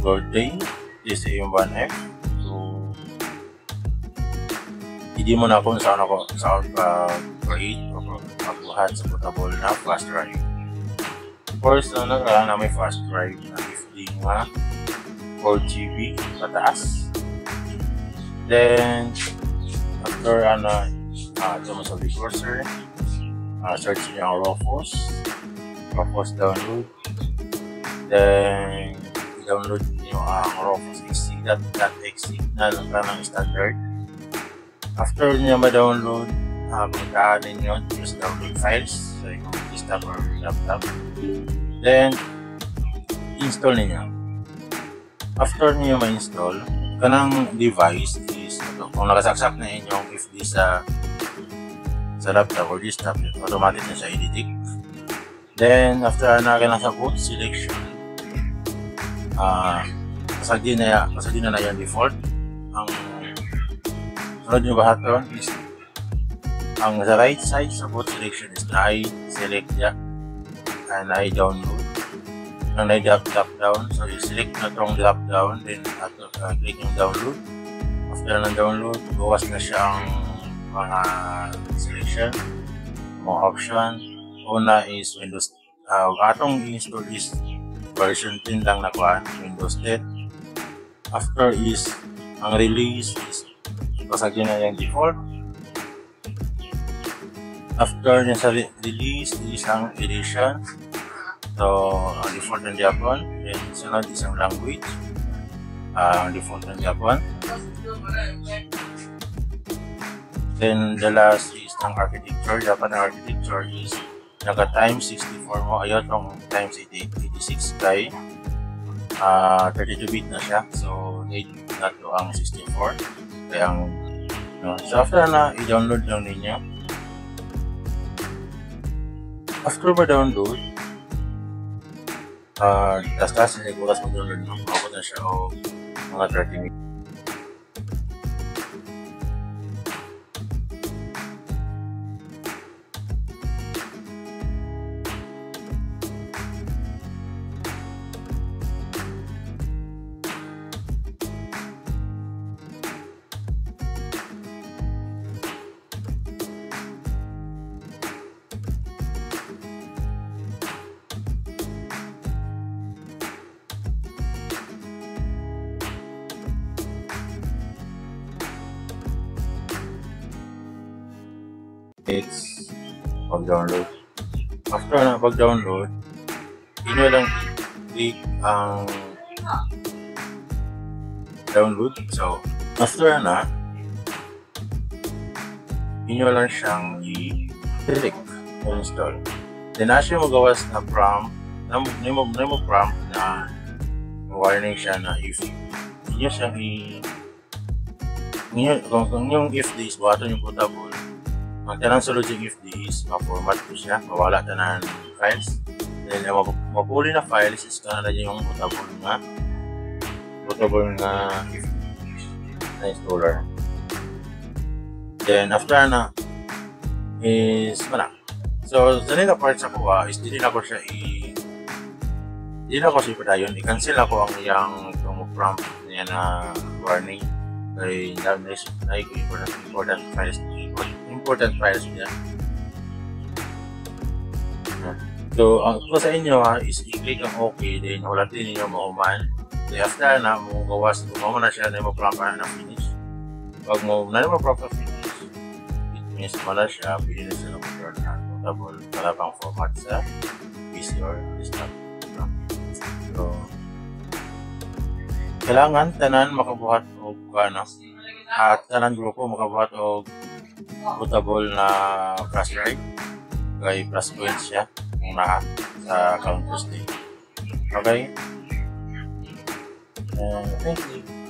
birthday. This is yung 1F. So, hindi mo na kung saan pa-create o pagbuhat sa portable na flash drive. First, kailangan na may flash drive na FD nga 4GB pataas. Then, after ito mo sa browser, search nyo ang Rufus download. Then, i-download nyo ang Rufus.exe na lang ng standard. After nyo ma-download, puntahan ninyo just download files sa inyong desktop or laptop. Then, install ninyo. After nyo ma-install, kanang device is kung nakasaksak na inyong FD sa laptop or desktop, automatic na siya i-detect. Then, after na sa boot selection, pasagdi na yung default. Ang sunod nyo bahaton is ang sa right side sa boot selection is na i-select niya and i-download. Nang na-drop down, so i-select na itong drop down, then click yung download. After ng download, bawas na siya ang mga selection, mga option. Una is Windows. Atong install is version 10 lang na kuha, Windows 10. After is ang release is pasagin na yung default. After niya sa release is ang edition. So, ang default ng Japan. Then sunod is ang language. Ang default ng Japan. Then the last is ang architecture. Japan ang architecture is naka times 64 mo. Ayaw itong times 86 kay 32-bit na siya. So, need na ito ang 64. Kaya ang so after na i-download lang ninyo. After ma-download, tas siniguras mag-download mo. Mabot na siya o mga 30 minutes. It's pag-download. After na pag-download, inyo lang click ang download. So, after na, inyo lang siyang i-click install. Then, asya mo gawas na prompt, nemo prompt na warning siya na if inyo siyang kung yung FD is buhaton yung portable, ang tanang sulod yung FD is ma-format ko siya, mawala tanan files. Then mapuli na files is kana na yung portable nga FD na installer. Then after na is mana. So sa nila part sa kuha is hindi na ko siya padayon. I-cancel ako ang iyang prompt niya na warning. Kaya important files niya. So, ang ko sa inyo is i-click ang OK, then hulatin ninyo mahuman. So, after na, gawas, mo na siya na mo proper na finish. Pag mo na proper finish, it means na siya, pwede na sila mag-turn na portable para pang format sa PC or desktop. So, kailangan tanan makabuhat o at tanan grupo makabuhat o portable na flash drive kay plus points siya kung na sa Counter Strike. Okay? Thank you.